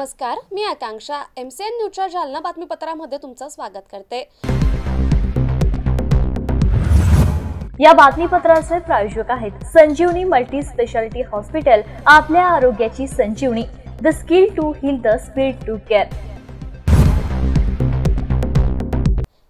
नमस्कार, मी आकांक्षा MCN न्यूजच्या जालना बातमीपत्रामध्ये तुमचं स्वागत करते। या बातमीपत्राचे प्रायोजक आहेत संजीवनी मल्टी स्पेशालिटी हॉस्पिटल, आपल्या आरोग्याची Sanjeevani, the skill to heal, the speed to care.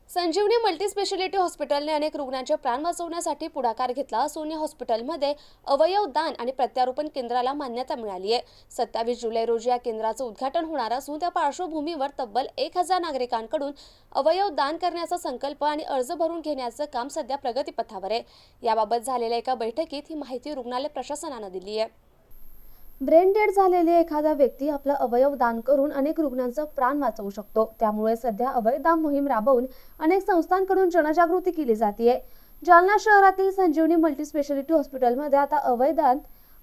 Sanjeevani multi speciality हॉस्पिटलने अनेक रुग्णांचे प्राण वाचवण्यासाठी पुढाकार घेतला असून या हॉस्पिटलमध्ये अवयव दान आणि प्रत्यारोपण केंद्राला मान्यता मिळाली आहे। 27 जुलै रोजी या केंद्राचं उद्घाटन होणार असून त्या पार्श्वभूमीवर तब्बल 1000 नागरिकांकडून अवयव दान करण्याचा संकल्प आणि अर्ज भरून घेण्याचं काम सध्या प्रगतीपथावर आहे। याबाबत झालेल्या एका बैठकीत ही माहिती रुग्णालय प्रशासनाने दिली आहे। ब्रेन डेड झालेली एखादा व्यक्ती आपला अवयव दान करून अनेक रुग्णांचं प्राण वाचवू शकतो। त्यामुळे सध्या अवयव दान मोहीम राबवून अनेक संस्थांकडून जनजागृती केली जाते। जालना शहरातील संजीवनी मल्टी स्पेशालिटी हॉस्पिटलमध्ये आता अवयव दान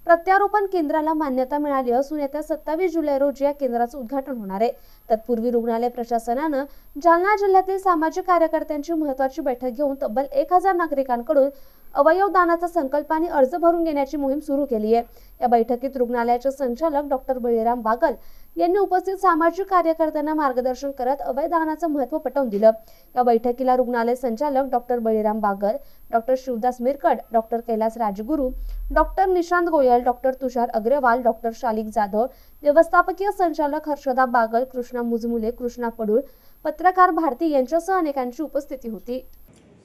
प्रत्यारोपण केंद्राला मान्यता मिळाली असून येत्या 27 जुलै रोजी या केंद्राचं उद्घाटन होणार आहे। तत्पूर्वी रुग्णालय प्रशासनानं जालना जिल्ह्यातील सामाजिक कार्यकर्त्यांची महत्त्वाची बैठक घेऊन तब्बल 1000 नागरिकांकडून अवयव दानाचा संकल्प आणि अर्ज भरून घेण्याची मोहीम सुरू केली आहे। या बैठकीत रुग्णालयाचे संचालक डॉक्टर बळीराम बागल यांनी उपस्थित सामाजिक कार्यकर्त्यांना मार्गदर्शन करत अवयव दानाचं महत्त्व पटवून दिलं। या बैठकीला रुग्णालय संचालक doctor Baliram Bagal, doctor Shivdas Mirkad, doctor Kailas Rajguru, doctor Nishant Goyal, doctor Tushar Agrawal, doctor Shalik Jadhav, व्यवस्थापकीय संचालक हर्षदा बागल, कृष्णा मुजमुले, कृष्णा पडूळ, पत्रकार भारती यांच्यासह अनेकांची उपस्थिती होती।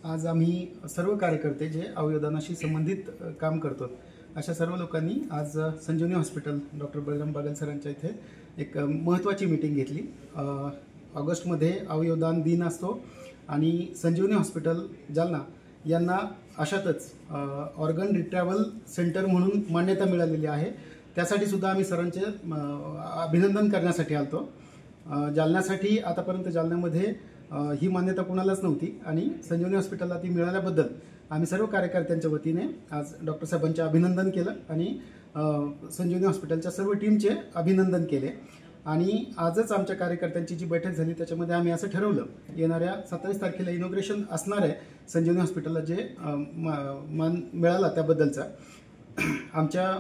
आज आम्ही सर्व कार्यकर्ते जे अवयवदानाशी संबंधित काम करतो अशा सर्व लोकांनी आज संजीवनी हॉस्पिटल डॉक्टर बळीराम बागल सरांच्या इथे एक महत्त्वाची मीटिंग घेतली। ऑगस्टमध्ये अवयवदान दिन असतो आणि संजीवनी हॉस्पिटल जालना यांना अशातच ऑर्गन रिट्रॅव्हल सेंटर म्हणून मान्यता मिळालेली आहे। त्यासाठी सुद्धा आम्ही सरांचे अभिनंदन करण्यासाठी आलतो। जालन्यासाठी आतापर्यंत जालन्यामध्ये ही मान्यता कोणालाच नव्हती आणि संजीवनी हॉस्पिटलला ती मिळाल्याबद्दल आम्ही सर्व कार्यकर्त्यांच्या वतीने आज डॉक्टर साहेबांचे अभिनंदन केलं आणि संजीवनी हॉस्पिटलच्या सर्व टीमचे अभिनंदन केले। आणि आजच आमच्या कार्यकर्त्यांची जी बैठक झाली त्याच्यामध्ये आम्ही असं ठरवलं, येणाऱ्या 27 तारखेला इनॉग्रेशन असणार आहे संजीवनी हॉस्पिटलला, जे मान मिळाला त्याबद्दलचा आमच्या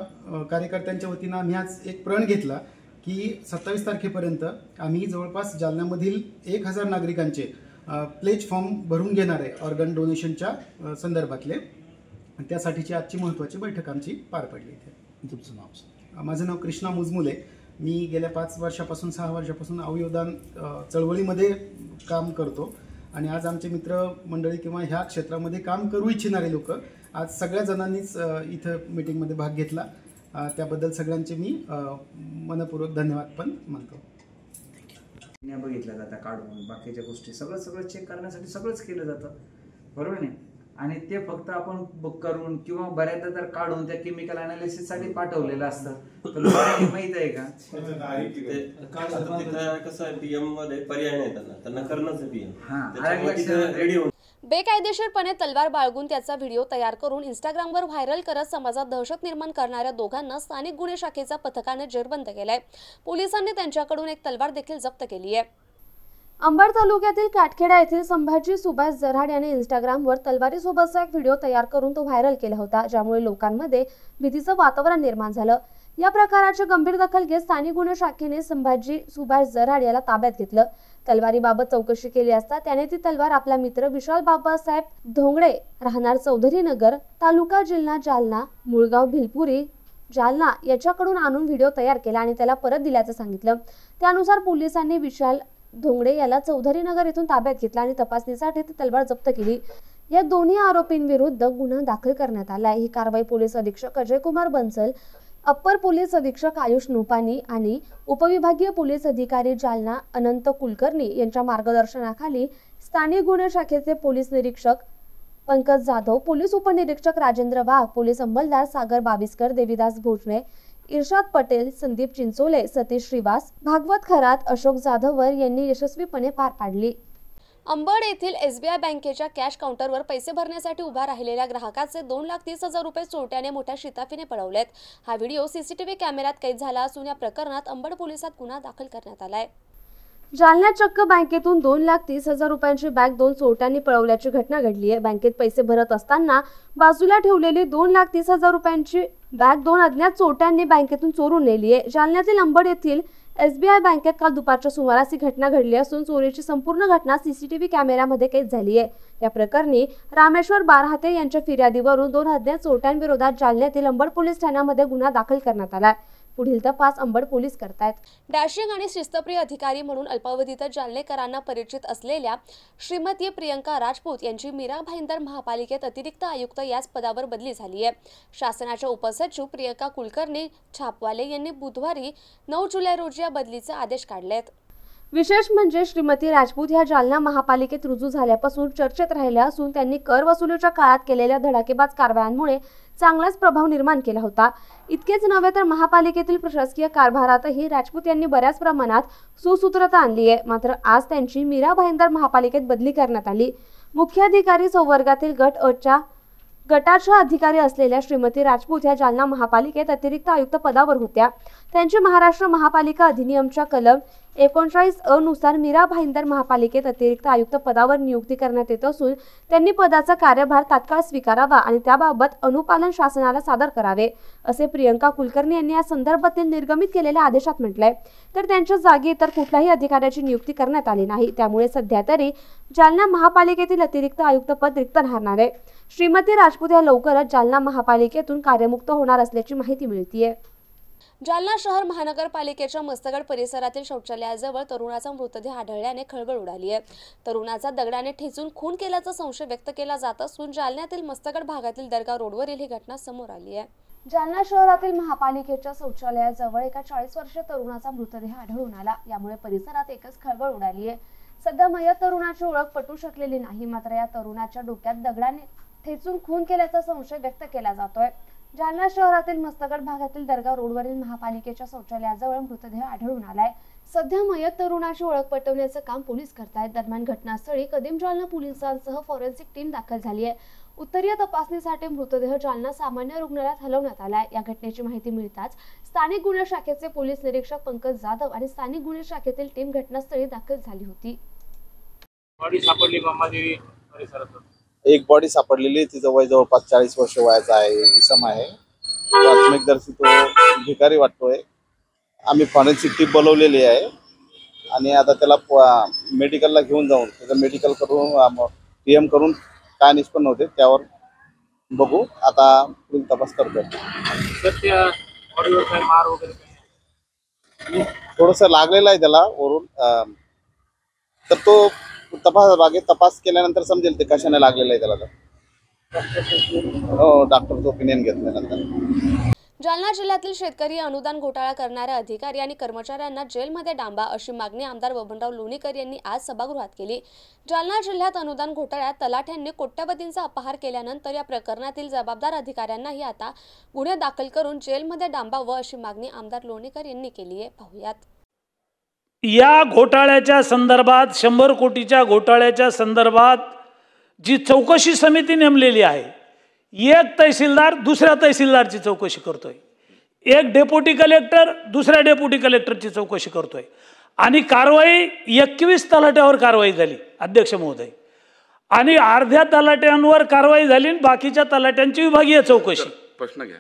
कार्यकर्त्यांच्या वतीनं आम्ही आज एक प्रण घेतला की 27 तारखेपर्यंत आम्ही जवळपास जालन्यामधील 1000 नागरिकांचे प्लेज फॉर्म भरून घेणार आहे ऑर्गन डोनेशनच्या संदर्भातले। त्यासाठीची आजची महत्त्वाची बैठक आमची पार पडली इथे। तुमचं नाव? माझं नाव कृष्णा मुजमुले। मी गेल्या 5 वर्षापासून 6 वर्षापासून अवयवदान चळवळीमध्ये काम करतो आणि आज आमचे मित्र मंडळी किंवा ह्या क्षेत्रामध्ये काम करू इच्छिणारे लोक आज सगळ्या जणांनीच इथं मीटिंगमध्ये भाग घेतला। त्याबद्दल सगळ्यांचे मी मनपूर्वक धन्यवाद पण मानतो। बघितलं जातं काढून बाकीच्या गोष्टी सगळं चेक करण्यासाठी सगळंच केलं जातं, बरोबर नाही? आणि ते फक्त आपण बुक करून किंवा बऱ्याचदा तर काढून त्या केमिकल अनालिसिस साठी पाठवलेलं असतं। तर माहित आहे का कसं आहे, पीएम मध्ये पर्याय नाही, त्यांना करणंच पीएम। बेकायदेशीरपणे तलवार बाळगून त्याचा व्हिडिओ तयार करून इंस्टाग्रामवर व्हायरल करत समाजात दहशत निर्माण करणाऱ्या दोघांना स्थानिक गुन्हे शाखेच्या पथकाने जेरबंद केलाय। पोलिसांनी त्यांच्याकडून एक तलवार देखील जप्त केली आहे। अंबड तालुक्यातील काटखेडा येथील संभाजी सुभाष जराड याने इंस्टाग्रामवर तलवारीसोबतचा एक व्हिडिओ तयार करून तो व्हायरल केला होता, ज्यामुळे लोकांमध्ये भीतीचं वातावरण निर्माण झालं। या प्रकाराची गंभीर दखल घेत स्थानिक गुन्हे शाखेने संभाजी सुभाष जराड याला ताब्यात घेतलं। तलवारीबाबत चौकशी केली असता त्याने ती तलवार आपला मित्र विशाल बाबासाहेब धोंगडे, राहणार चौधरी नगर, तालुका जिल्हा जालना, मुळगाव भिलपुरी जालना याच्याकडून आणून व्हिडिओ तयार केला आणि त्याला परत दिल्याचं सांगितलं। त्यानुसार पोलिसांनी विशाल धोंगडे याला चौधरी नगर येथून ताब्यात घेतला आणि तपासणीसाठी ती तलवार जप्त केली। या दोन्ही आरोपींविरुद्ध गुन्हा दाखल करण्यात आला। ही कारवाई पोलीस अधीक्षक अजय कुमार बन्सल, अप्पर पोलीस अधीक्षक आयुष नोपानी आणि उपविभागीय पोलीस अधिकारी जालना अनंत कुलकर्णी यांच्या मार्गदर्शनाखाली स्थानिक गुन्हे शाखेचे पोलीस निरीक्षक पंकज जाधव, पोलीस उपनिरीक्षक राजेंद्र वाघ, पोलीस अंमलदार सागर बाविस्कर, देवीदास भोजने, इर्शाद पटेल, संदीप चिंचोले, सतीश श्रीवास, भागवत खरात, अशोक जाधवर यांनी यशस्वीपणे पार पाडली। अंबड येथील SBI बँकेच्या कॅश काउंटरवर पैसे भरण्यासाठी उभा राहिलेल्या ग्राहकाचे 2,30,000 रुपये चोरट्याने मोठ्या शिताफीने पळवलेत। हा व्हिडिओ CCTV कॅमेऱ्यात कैद झाला असून या प्रकरणात अंबड पोलिसात गुन्हा दाखल करण्यात आलाय। जालन्यात चक्क बँकेतून 2,30,000 रुपयांची बॅग 2 चोरट्यांनी पळवल्याची घटना घडली आहे। बँकेत पैसे भरत असताना बाजूला ठेवलेली 2,30,000 रुपयांची बॅग 2 अज्ञात चोरट्यांनी बँकेतून चोरून नेली आहे। जालन्यातील अंबड येथील SBI बँकेत काल दुपारच्या सुमारास ही घटना घडली असून चोरीची संपूर्ण घटना CCTV कॅमेऱ्यामध्ये कैद झाली आहे। या प्रकरणी रामेश्वर बारहाते यांच्या फिर्यादीवरून 2 अज्ञात चोरट्यांविरोधात जालन्यातील अंबड पोलीस ठाण्यामध्ये गुन्हा दाखल करण्यात आला। पुढील तपास अंबड पोलीस करतायत। डॅशिंग आणि शिस्तप्रिय अधिकारी म्हणून अल्पावधीतच जालनेकरांना परिचित असलेल्या श्रीमती प्रियंका राजपूत यांची मीरा भाईंदर महापालिकेत अतिरिक्त आयुक्त याच पदावर बदली झाली आहे। शासनाच्या उपसचिव प्रियंका कुलकर्णी छापवाले यांनी बुधवारी 9 जुलै रोजी या बदलीचे आदेश काढलेत। विशेष म्हणजे श्रीमती राजपूत ह्या जालना महापालिकेत रुजू झाल्यापासून चर्चेत राहिल्या असून त्यांनी कर वसुलीच्या काळात केलेल्या धडाकेबाज कारवायांमुळे चांगलाच प्रभाव निर्माण केला होता। इतकेच नव्हे तर महापालिकेतील प्रशासकीय कारभारातही राजपूत यांनी बऱ्याच प्रमाणात सुसूत्रता आणली आहे। मात्र आज त्यांची मीरा भाईंदर महापालिकेत बदली करण्यात आली। मुख्याधिकारी संवर्गातील गटाच्या अधिकारी असलेल्या श्रीमती राजपूत या जालना महापालिकेत अतिरिक्त आयुक्त पदावर होत्या। त्यांची महाराष्ट्र महापालिका अधिनियमच्या कलम 39 नुसार मीरा भाईंदर महापालिकेत अतिरिक्त आयुक्त पदावर नियुक्ती करण्यात येत असून त्यांनी पदाचा कार्यभार तात्काळ स्वीकारावा आणि त्याबाबत अनुपालन शासनाला सादर करावे, असे प्रियंका कुलकर्णी यांनी या संदर्भातील निर्गमित केलेल्या आदेशात म्हटलंय। तर त्यांच्या जागी इतर कुठल्याही अधिकाऱ्याची नियुक्ती करण्यात आली नाही। त्यामुळे सध्या तरी जालना महापालिकेतील अतिरिक्त आयुक्त पद रिक्त राहणार आहे। श्रीमती राजपूत या लवकरच जालना महापालिकेतून कार्यमुक्त होणार असल्याची माहिती मिळतेय। जालना शहर महानगरपालिकेच्या मस्तगड परिसरातील शौचालयाजवळ तरुणाचा मृतदेह आढळल्याने खळबळ उडाली आहे। तरुणाचा दगडाने ठेचून खून केल्याचा संशय व्यक्त केला जात असून जालन्यातील मस्तगड भागातील दर्गा रोडवरील ही घटना समोर आली आहे। जालना शहरातील महापालिकेच्या शौचालयाजवळ एका 40 वर्षीय तरुणाचा मृतदेह आढळून आला। यामुळे परिसरात एकच खळबळ उडाली आहे। सध्या मयत तरुणाची ओळख पटू शकलेली नाही, मात्र या तरुणाच्या डोक्यात दगडाने ठेचून खून केल्याचा संशय व्यक्त केला जातोय। जालना शहरातील मस्तगड भागातील दर्गा रोडवरील महापालिकेच्या शौचालयाजवळ मृतदेह आढळून आलाय। सध्या मयत तरुणाची ओळख पटवण्याचं काम पोलीस करतायत। दरम्यान घटनास्थळी कदीम जालना पोलिसांसह फॉरेन्सिक टीम दाखल झाली आहे। उत्तरीय तपासणीसाठी मृतदेह जालना सामान्य रुग्णालयात हलवण्यात आलाय। या घटनेची माहिती मिळताच स्थानिक गुन्हे शाखेचे पोलीस निरीक्षक पंकज जाधव आणि स्थानिक गुन्हे शाखेतील टीम घटनास्थळी दाखल झाली होती। बॉडी सापडली मामादेवी परिसरात। एक बॉडी सापडलेली, तिचं वय जवळपास 40 वर्ष वयाचा आहे, इसम आहे। प्राथमिक दर्शी तो भिकारी वाटतोय। आम्ही फॉरेन्सिक टीम बोलवलेली आहे आणि आता त्याला मेडिकलला घेऊन जाऊन त्याचं मेडिकल करून PM करून काय निष्पन्न होते त्यावर बघू। आता पुढील तपास करतोय। थोडंसं लागलेलं आहे त्याला वरून, तर तो तपास केल्यानंतर समजेल ते कशाने लागलेलं आहे त्याला। हो, डॉक्टरचं ओपिनियन घेतल्यानंतर। जालना जिल्ह्यातील शेतकरी अनुदान घोटाळा करणाऱ्या अधिकारी आणि कर्मचाऱ्यांना जेलमध्ये डांबा अशी मागणी आमदार बबनराव लोणीकर यांनी आज सभागृहात केली। जालना जिल्ह्यात अनुदान घोटाळ्यात तलाठ्यांनी कोट्यवधींचा अपहार केल्यानंतर या प्रकरणातील जबाबदार अधिकाऱ्यांनाही आता गुन्हे दाखल करून जेलमध्ये डांबावं अशी मागणी आमदार लोणीकर यांनी केली आहे। पाहूयात। या घोटाळ्याच्या संदर्भात 100 कोटीच्या घोटाळ्याच्या संदर्भात जी चौकशी समिती नेमलेली आहे, एक तहसीलदार दुसऱ्या तहसीलदारची चौकशी करतोय, एक डेप्युटी कलेक्टर दुसऱ्या डेप्युटी कलेक्टरची चौकशी करतोय आणि कारवाई 21 तलाट्यावर कारवाई झाली अध्यक्ष महोदय, आणि अर्ध्या तलाट्यांवर कारवाई झाली आणि बाकीच्या तलाट्यांची विभागीय चौकशी। प्रश्न घ्या।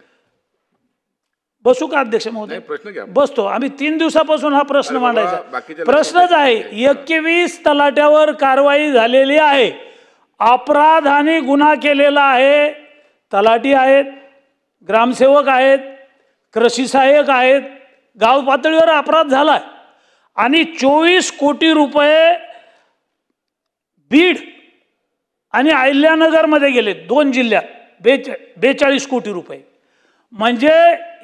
बसू का अध्यक्ष महोदय? प्रश्न घ्या। बसतो। आम्ही 3 दिवसापासून हा प्रश्न मांडायचा प्रश्नच आहे। 21 तलाट्यावर कारवाई झालेली आहे, अपराधाने गुन्हा केलेला आहे। तलाठी आहेत, ग्रामसेवक आहेत, कृषी सहाय्यक आहेत, गाव पातळीवर अपराध झाला आणि 24 कोटी रुपये बीड आणि अहिल्यानगरमध्ये गेले, 2 जिल्ह्यात 42 कोटी रुपये। म्हणजे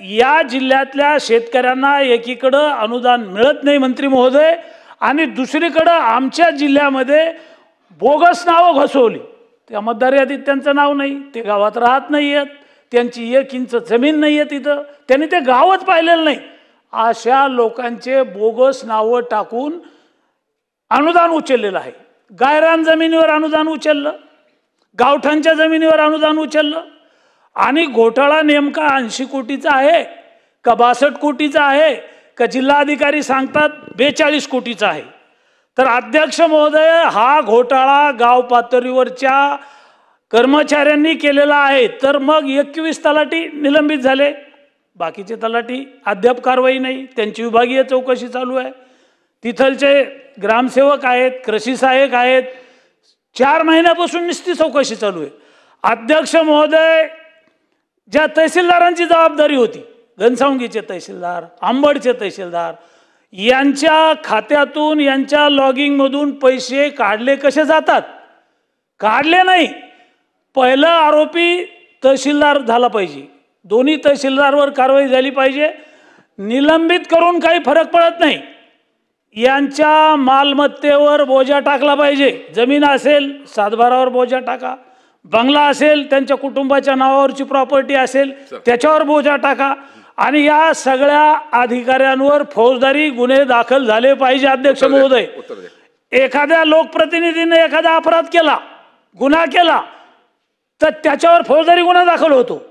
या जिल्ह्यातल्या शेतकऱ्यांना एकीकडं अनुदान मिळत नाही मंत्री महोदय, आणि दुसरीकडं आमच्या जिल्ह्यामध्ये बोगस नावं घसवली। त्या मतदार यादीत त्यांचं नाव नाही, ते गावात राहत नाही आहेत, त्यांची 1 इंच जमीन नाही आहे तिथं, त्यांनी ते गावच पाहिलेलं नाही। अशा लोकांचे बोगस नावं टाकून अनुदान उचललेलं आहे। गायरान जमिनीवर अनुदान उचललं, गावठांच्या जमिनीवर अनुदान उचललं, आणि घोटाळा नेमका 80 कोटीचा आहे का 62 कोटीचा आहे का जिल्हाधिकारी सांगतात 42 कोटीचा आहे? तर अध्यक्ष महोदय, हा घोटाळा गाव पातळीवरच्या कर्मचाऱ्यांनी केलेला आहे। तर मग 21 तलाठी निलंबित झाले, बाकीचे तलाठी अद्याप कारवाई नाही, त्यांची विभागीय चौकशी चालू आहे. तिथलचे ग्रामसेवक आहेत, कृषी सहाय्यक आहेत, 4 महिन्यापासून नुसती चौकशी चालू आहे. अध्यक्ष महोदय, ज्या तहसीलदारांची जबाबदारी होती, घनसावंगीचे तहसीलदार, अंबडचे तहसीलदार, यांच्या खात्यातून यांच्या लॉगिंगमधून पैसे काढले कसे जातात? काढले नाही. पहिला आरोपी तहसीलदार झाला पाहिजे, दोन्ही तहसीलदारवर कारवाई झाली पाहिजे. निलंबित करून काही फरक पडत नाही. यांच्या मालमत्तेवर बोजा टाकला पाहिजे. जमीन असेल सातबारावर बोजा टाका, बंगला असेल, त्यांच्या कुटुंबाच्या नावावरची प्रॉपर्टी असेल त्याच्यावर बोजा टाका. आणि या सगळ्या अधिकाऱ्यांवर फौजदारी गुन्हे दाखल झाले पाहिजे. अध्यक्ष महोदय, एखाद्या लोकप्रतिनिधीने एखादा अपराध केला, गुन्हा केला, तर त्याच्यावर फौजदारी गुन्हा दाखल होतो.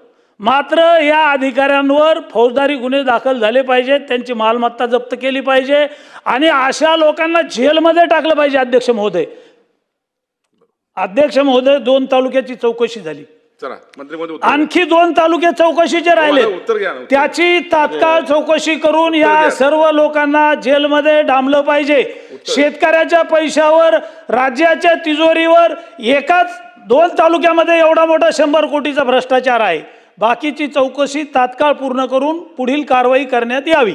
मात्र या अधिकाऱ्यांवर फौजदारी गुन्हे दाखल झाले पाहिजेत, त्यांची मालमत्ता जप्त केली पाहिजे आणि अशा लोकांना जेलमध्ये टाकलं पाहिजे. अध्यक्ष महोदय, 2 तालुक्याची चौकशी झाली, आणखी 2 तालुके चौकशीचे राहिले, त्याची तात्काळ चौकशी करून या सर्व लोकांना जेलमध्ये डांबलं पाहिजे. शेतकऱ्याच्या पैशावर, राज्याच्या तिजोरीवर एकाच 2 तालुक्यामध्ये एवढा मोठा 100 कोटीचा भ्रष्टाचार आहे. बाकीची चौकशी तात्काळ पूर्ण करून पुढील कारवाई करण्यात यावी.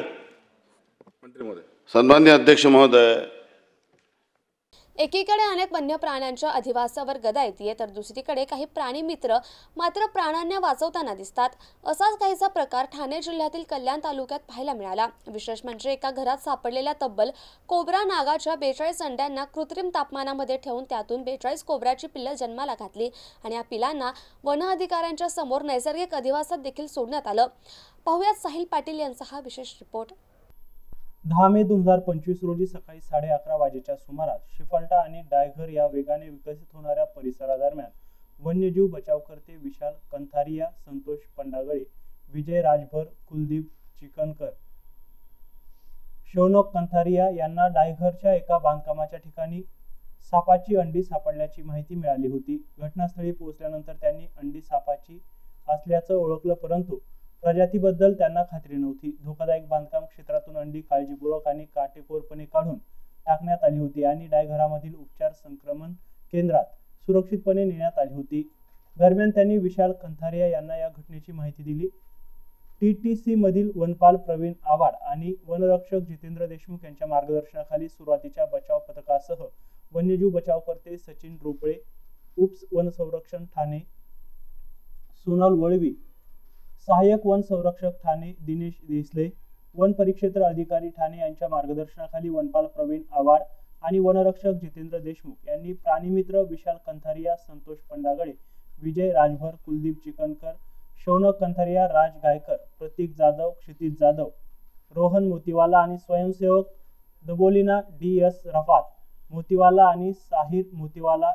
सन्माननीय अध्यक्ष महोदय, एकीकडे अनेक वन्य प्राण्यांच्या अधिवासावर गदा येते, तर दुसरीकडे काही प्राणी मित्र मात्र प्राण्यांना वाचवताना दिसतात. असाच काहीसा प्रकार ठाणे जिल्ह्यातील कल्याण तालुक्यात पाहायला मिळाला. विशेष म्हणजे एका घरात सापडलेल्या तब्बल कोब्रा नागाच्या 42 अंड्यांना कृत्रिम तापमानामध्ये ठेवून त्यातून 42 कोब्राची पिल्लं जन्माला घातली आणि या पिलांना वन अधिकाऱ्यांच्या समोर नैसर्गिक अधिवासात देखील सोडण्यात आलं. पाहुयात साहिल पाटील यांचा हा विशेष रिपोर्ट. 10 मे 2025 रोजी सकाळी 11:30 वाजेच्या सुमारास शिफाल्टा आणि डायघर या वेगाने विकसित होणाऱ्या परिसरादरम्यान वन्यजीव बचावकर्ते विशाल कंथारिया, संतोष पंडागळे, विजय राजभर, कुलदीप चिकनकर, शौनक कंथारिया यांना डायघरच्या एका बांधकामाच्या ठिकाणी सापाची अंडी सापडल्याची माहिती मिळाली होती. घटनास्थळी पोहोचल्यानंतर त्यांनी अंडी सापाची असल्याचं ओळखलं, परंतु प्रजातीबद्दल त्यांना खात्री नव्हती. धोकादायक बांधकाम क्षेत्रातून अंडी काळजीपूर्वक आणि काटेकोरपणे काढून टाकण्यात आली होती आणि डायघरामधील उपचार संक्रमण केंद्रात सुरक्षितपणे नेण्यात आली होती. दरम्यान त्यांनी विशाल कंथारिया यांना या घटनेची माहिती दिली. TTC मधील वनपाल प्रवीण आवाड आणि वनरक्षक जितेंद्र देशमुख यांच्या मार्गदर्शनाखाली सुरुवातीच्या बचाव पथकासह वन्यजीव बचावकर्ते सचिन रोपळे, उप्स वन संरक्षण ठाणे सोनल वळवी, सहाय्यक वन संरक्षक ठाणे दिनेश देसले, वन परिक्षेत्र अधिकारी ठाणे यांच्या मार्गदर्शनाखाली वनपाल प्रवीण आवाड आणि वनरक्षक जितेंद्र देशमुख यांनी प्राणीमित्र विशाल कंथारिया, संतोष पंडागळे, विजय राजभर, कुलदीप चिकनकर, शौनक कंथारिया, राज गायकर, प्रतीक जाधव, क्षितिज जाधव, रोहन मोतीवाला आणि स्वयंसेवक दबोलीना DS रफात मोतीवाला आणि साहिर मोतीवाला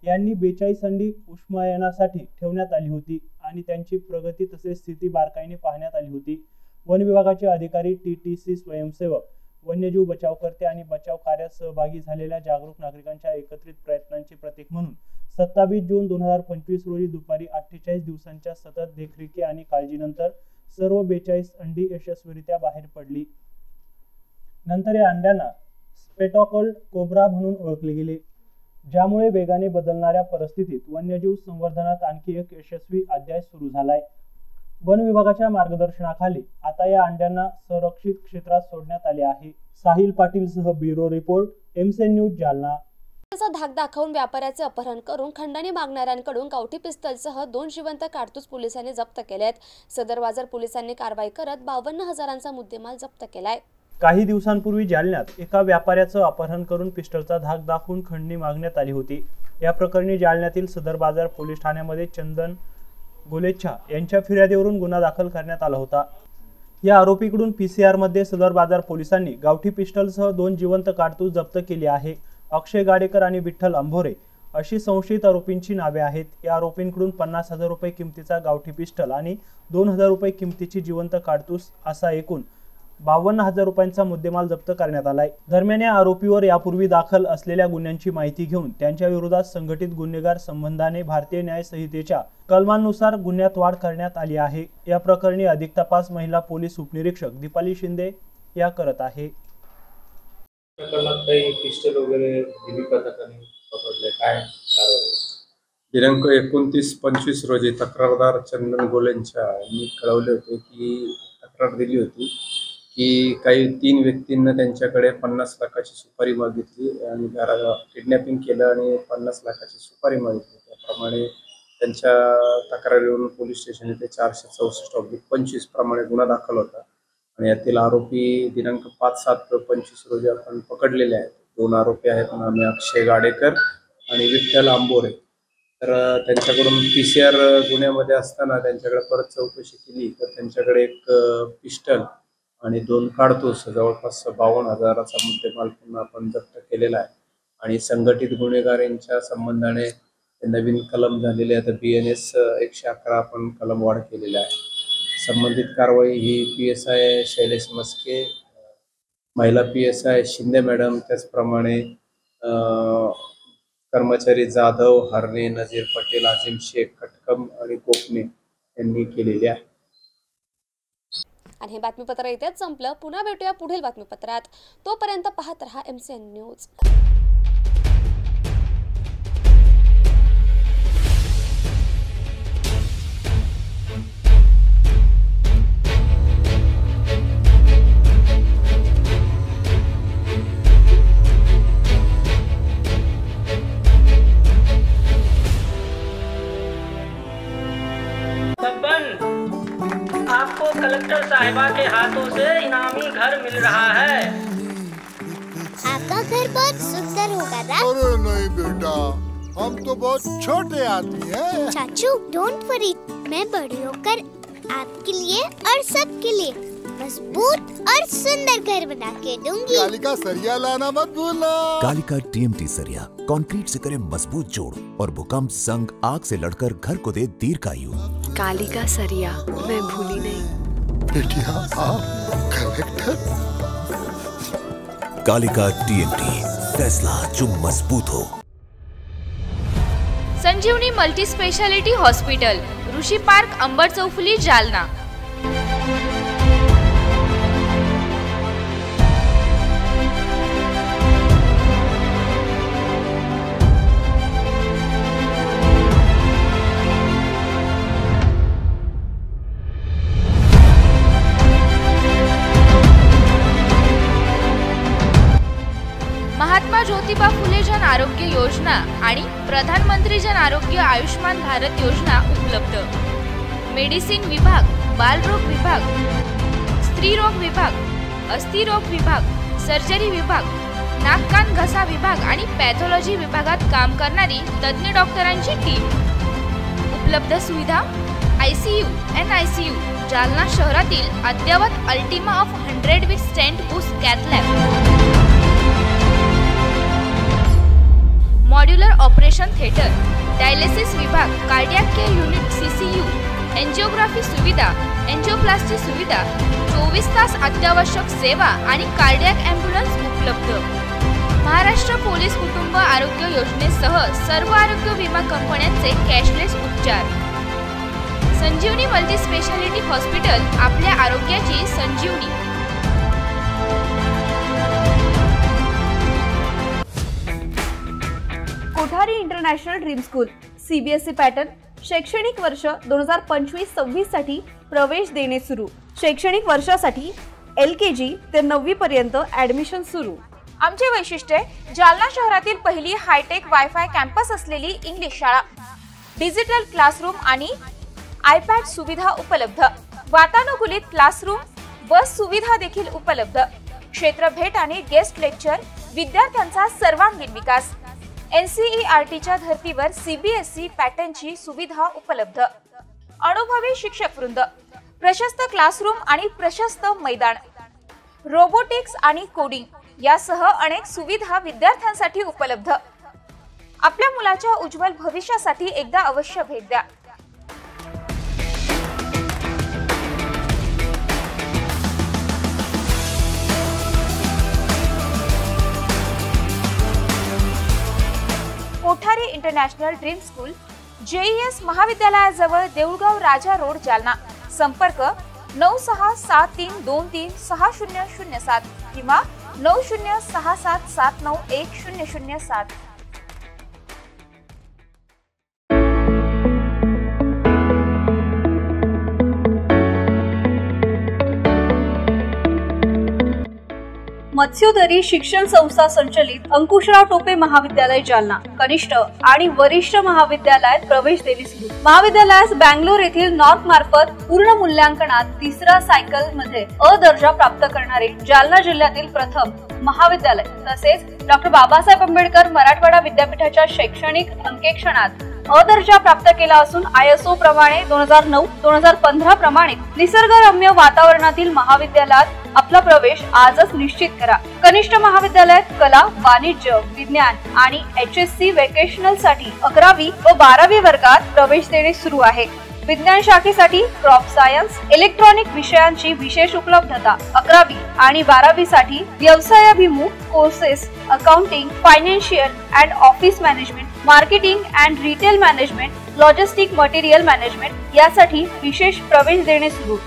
यांनी 42 अंडी उष्मायनासाठी ठेवण्यात आली होती आणि त्यांची प्रगती तसेच स्थिती बारकाईने पाहण्यात आली होती. वन विभागाचे अधिकारी, TTC स्वयंसेवक, वन्यजीव बचावकर्ते आणि बचाव कार्यात सहभागी झालेल्या जागरूक नागरिकांच्या एकत्रित प्रयत्नांचे प्रतीक म्हणून 27 जून 2025 रोजी दुपारी 48 दिवसांच्या सतत देखरेखी आणि काळजीनंतर सर्व 42 अंडी यशस्वीरित्या बाहेर पडली. नंतर या अंड्यांना स्पेटॉकल्ड कोब्रा म्हणून ओळखले गेले, ज्यामुळे वेगाने बदलणाऱ्या परिस्थितीत वन्यजीव संवर्धनात आणखी एक यशस्वी अध्याय सुरू झालाय. वन विभागाच्या मार्गदर्शनाखाली आता या अंड्यांना संरक्षित क्षेत्रात सोडण्यात आले आहे. साहिल पाटीलसह bureau report, MC news, Jalna. धाक दाखवून व्यापाऱ्याचे अपहरण करून खंडणी मागणाऱ्यांकडून गावठी पिस्तलसह 2 जिवंत कारतूस पोलिसांनी जप्त केलेत. सदर बाजार पोलिसांनी कारवाई करत 52,000चा मुद्देमाल जप्त केलाय. काही दिवसांपूर्वी जालन्यात एका व्यापाऱ्याचं अपहरण करून पिस्टलचा धाक दाखवून खंडणी मागण्यात आली होती. या प्रकरणी जालन्यातील सदर बाजार पोलीस ठाण्यामध्ये चंदन गोलेच्छा यांच्या फिर्यादीवरून गुन्हा दाखल करण्यात आला होता. या आरोपीकडून PCR मध्ये सदर बाजार पोलिसांनी गावठी पिस्टलसह 2 जिवंत कारतूस जप्त केली आहे. अक्षय गाडेकर आणि विठ्ठल अंभोरे अशी संशयित आरोपींची नावे आहेत. या आरोपींकडून 50,000 रुपये किमतीचा गावठी पिस्टल आणि 2,000 रुपये किमतीची जिवंत कारतूस असा एकूण 52,000 रुपयांचा मुद्देमाल जप्त करण्यात आलाय। दरम्यान या आरोपीवर यापूर्वी दाखल असलेल्या गुन्ह्यांची माहिती घेऊन त्यांच्या विरोधात संघटित गुन्हेगार संबंधाने भारतीय न्याय संहितेच्या कलमांनुसार गुन्ह्यात वाढ करण्यात आली आहे। या प्रकरणी अधिक तपास महिला पोलीस उपनिरीक्षक दीपाली शिंदे या करत आहे। प्रकरणात काही पिस्टल वगैरे दिली पथकाने पकडले, काय कारवाई? दिनांक 29-25 रोजी तक्रारदार चंदन गोलेंच्या यांनी कळवले होते की तक्रार दिली होती की काही 3 व्यक्तींना त्यांच्याकडे 50 लाखाची सुपारी मागितली आणि किडनॅपिंग केलं आणि 50 लाखाची सुपारी मागितली। त्याप्रमाणे त्यांच्या तक्रारीवरून पोलीस स्टेशन येथे 464/25 प्रमाणे गुन्हा दाखल होता आणि यातील आरोपी दिनांक 5-7-25 रोजी आपण पकडलेले आहेत। 2 आरोपी आहेत, नामे अक्षय गाडेकर आणि विठ्ठल आंबोरे। तर त्यांच्याकडून PCR गुन्ह्यामध्ये असताना त्यांच्याकडे परत चौकशी केली तर त्यांच्याकडे एक पिस्टल आणि 2 काडतूस जवळपास 52,000चा मुद्देमाल पुन्हा आपण जप्त केलेला आहे आणि संघटित गुन्हेगारांच्या संबंधाने नवीन कलम झालेले आता BNS 111 आपण कलम वाढ केलेला आहे। संबंधित कारवाई ही PSI शैलेश मस्के, महिला PSI शिंदे मॅडम, त्याचप्रमाणे कर्मचारी जाधव, हरणे, नजीर पटेल, आजिम शेख, खटकम आणि कोकणे यांनी केलेली आहे। आणि हे बातमीपत्र इथेच संपलं। पुन्हा भेटूया पुढील बातमीपत्रात। तोपर्यंत पाहत रहा MCN न्यूज। आपको कलेक्टर साहिबा के हाथों से इनामी घर मिल रहा है। आपका घर बहुत सुंदर होगा ना? अरे नहीं बेटा, हम तो बहुत छोटे आदमी हैं। चाचू डोंट वरी, मैं बड़ी होकर आपके लिए और सबके लिए मजबूत और सुंदर घर बना के दूंगी। कालिका सरिया लाना मत भूलना। कालिका TMT सरिया कंक्रीट से करे मजबूत जोड़ और भूकंप, जंग, आग से लड़कर घर को दे दीर्घायु। कालिका सरिया मैं भूली नहीं। बेटिया आप कलेक्टर। कालिका TMT, फैसला जो मजबूत हो। संजीवनी मल्टी स्पेशालिटी हॉस्पिटल, ऋषि पार्क, अंबर चौफुली, जालना। महात्मा ज्योतिबा फुले जन आरोग्य योजना आणि प्रधानमंत्री जन आरोग्य आयुष्मान भारत योजना उपलब्ध। मेडिसिन विभाग, बालरोग विभाग, स्त्रीरोग विभाग, अस्थिरोग विभाग, सर्जरी विभाग, नाक कान घसा विभाग आणि पॅथॉलॉजी विभागात काम करणारी तज्ञ डॉक्टरांची टीम। उपलब्ध सुविधा ICU, NICU, जालना शहरातील अद्ययावत ultima of 100 with stent boost cath lab, modular operation theatre, dialysis विभाग, cardiac care unit CCU, angiography सुविधा, एंजियोप्लास्टी सुविधा, 24 तास अत्यावश्यक सेवा आणि कार्डियक ॲम्ब्युलन्स उपलब्ध। महाराष्ट्र पोलीस कुटुंब आरोग्य योजनेसह सर्व आरोग्य विमा कंपन्यांचे कॅशलेस उपचार। संजीवनी मल्टी स्पेशालिटी हॉस्पिटल, आपल्या आरोग्याची Sanjeevani. Kothari international dream school CBSE pattern शैक्षणिक वर्ष 2025-26 साठी प्रवेश देणे सुरू। शैक्षणिक वर्षासाठी LKG ते 9वी पर्यंत ऍडमिशन सुरू। आमचे वैशिष्ट्य जालना शहरातील पहिली हायटेक वायफाय कॅम्पस असलेली इंग्लिश शाळा, डिजिटल क्लासरूम आणि iPad सुविधा उपलब्ध, वातानुकूलित क्लासरूम, बस सुविधा देखील उपलब्ध, क्षेत्र भेट आणि गेस्ट लेक्चर, विद्यार्थ्यांचा सर्वांगीण विकास। NCERTच्या धर्तीवर CBSE पॅटर्नची सुविधा उपलब्ध, अनुभवी शिक्षक वृंद, प्रशस्त क्लासरूम आणि प्रशस्त मैदान, रोबोटिक्स आणि कोडिंग यासह अनेक सुविधा विद्यार्थ्यांसाठी उपलब्ध। आपल्या मुलाच्या उज्ज्वल भविष्यासाठी एकदा अवश्य भेट द्या। Brahmakumari international dream school, JES महाविद्यालयाजवळ देऊळगाव राजा रोड जालना. संपर्क 9063236007 किंवा 9067791007. मत्स्योदरी शिक्षण संस्था संचलित अंकुशराव टोपे महाविद्यालय जालना कनिष्ठ आणि वरिष्ठ महाविद्यालयात प्रवेश देणे सुरू. महाविद्यालयास बँगलोर येथील नॉर्थ मार्फत पूर्ण मूल्यांकनात 3रा सायकल मध्ये अ दर्जा प्राप्त करणारे जालना जिल्ह्यातील प्रथम महाविद्यालय तसेच डॉक्टर बाबासाहेब आंबेडकर मराठवाडा विद्यापीठाच्या शैक्षणिक अंकेक्षणात अ दर्जा प्राप्त केला असून ISO प्रमाणे 2009-2015 प्रमाणे निसर्गरम्य वातावरणातील महाविद्यालयात आपला प्रवेश आजच निश्चित करा. कनिष्ठ महाविद्यालयात कला, वाणिज्य, विज्ञान आणि HSC व्हेकेशनल साठी 11वी व 12वी वर्गात प्रवेश देणे सुरू आहे. विज्ञान शाखेसाठी क्रॉप सायन्स, इलेक्ट्रॉनिक विषयांची विशेष उपलब्धता. 11वी आणि 12वी साठी व्यवसायाभिमुख courses accounting, financial and office management, marketing and retail management, logistic material management यासाठी विशेष प्रवेश देणे सुरू.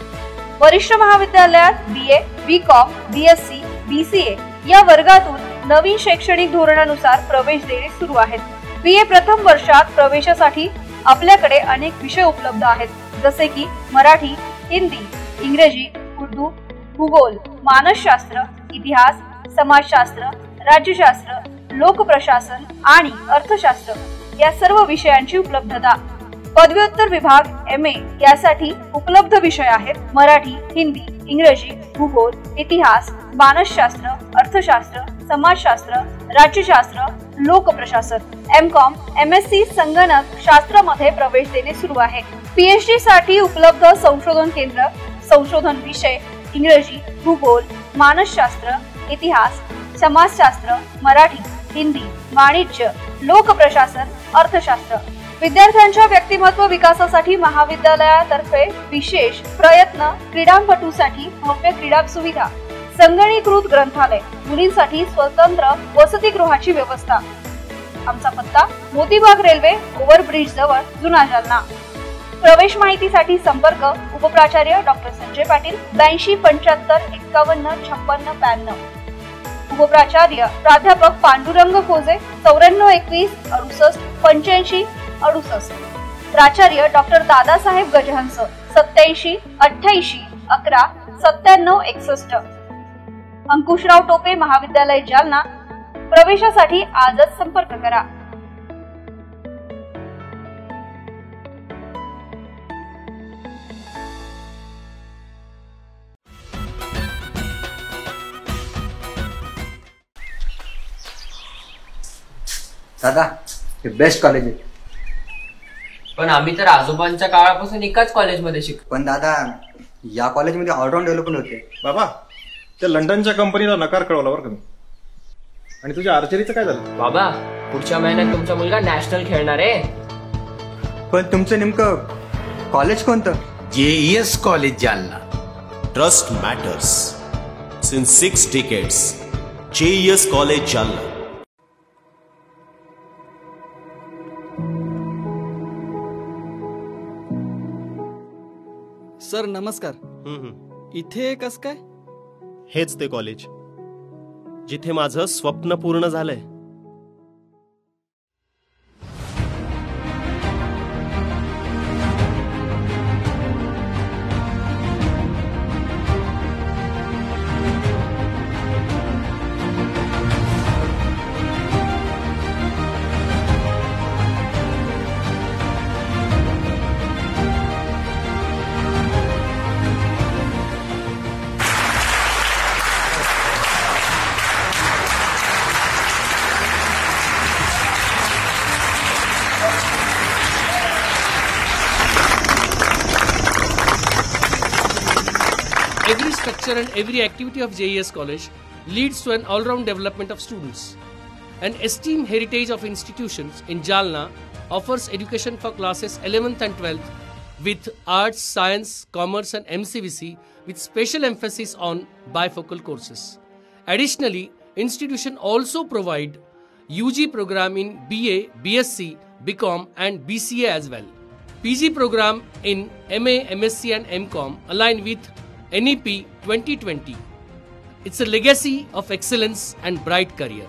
वरिष्ठ महाविद्यालयात BA, BCom, BSc, BCA या वर्गातून नवीन शैक्षणिक धोरणानुसार प्रवेश देणे सुरू आहेत. BA प्रथम वर्षात प्रवेशासाठी आपल्याकडे अनेक विषय उपलब्ध आहेत जसे की मराठी, हिंदी, इंग्रजी, उर्दू, भूगोल, मानसशास्त्र, इतिहास, समाजशास्त्र, राज्यशास्त्र, लोकप्रशासन आणि अर्थशास्त्र या सर्व विषयांची उपलब्धता. पदव्युत्तर विभाग MA यासाठी उपलब्ध विषय आहेत मराठी, हिंदी, इंग्रजी, भूगोल, इतिहास, मानसशास्त्र, अर्थशास्त्र, समाजशास्त्र, राज्यशास्त्र, लोकप्रशासन. MCom, MSc संगणक शास्त्रामध्ये प्रवेश देणे सुरू आहे. PhD साठी उपलब्ध संशोधन केंद्र, संशोधन विषय इंग्रजी, भूगोल, मानसशास्त्र, इतिहास, समाजशास्त्र, मराठी, हिंदी, वाणिज्य, लोकप्रशासन, अर्थशास्त्र. विद्यार्थ्यांच्या व्यक्तिमत्व विकासासाठी महाविद्यालयातर्फे विशेष प्रयत्न. क्रीडापटूसाठी भव्य क्रीडा सुविधा, संगणकीकृत ग्रंथालय, मुलींसाठी स्वतंत्र वसतिगृहाची व्यवस्था. आमचा पत्ता मोतीबाग रेल्वे ओव्हरब्रिज जवळ, जुना जालना. प्रवेश माहितीसाठी संपर्क उपप्राचार्य डॉक्टर संजय पाटील 8275515652. उपप्राचार्य प्राध्यापक पांडुरंग खोजे 9421688568. प्राचार्य डॉक्टर दादासाहेब गजहंस 8788119761. अंकुशराव टोपे महाविद्यालय जालना. प्रवेशासाठी आजच संपर्क करा. दादा हे बेस्ट कॉलेज आहे. पण आम्ही तर आजोबांच्या काळापासून एकाच कॉलेजमध्ये शिकतो. पण दादा या कॉलेजमध्ये ऑलराऊंड डेव्हलपमेंट होते. बाबा त्या लंडनच्या कंपनीला नकार कळवला बरं का मी. आणि तुझ्या आर्चरीचं काय झालं? बाबा पुढच्या महिन्यात तुमचा मुलगा नॅशनल खेळणार आहे. पण तुमचं नेमकं कॉलेज कोणतं? JES college Jalna. Trust matters since 6 decades. JES college Jalna. Sir नमस्कार. इथे कस काय? हेच ते कॉलेज जिथे माझं स्वप्न पूर्ण झालंय. Every structure and every activity of JES College leads to an all-round development of students. An esteemed heritage of institutions in Jalna offers education for classes 11th and 12th with arts, science, commerce and MCVC with special emphasis on bifocal courses. Additionally, institution also provide UG program in BA, BSc, BCom and BCA as well. PG program in MA, MSc and MCom aligned with NEP 2020. It's a legacy of excellence and bright career.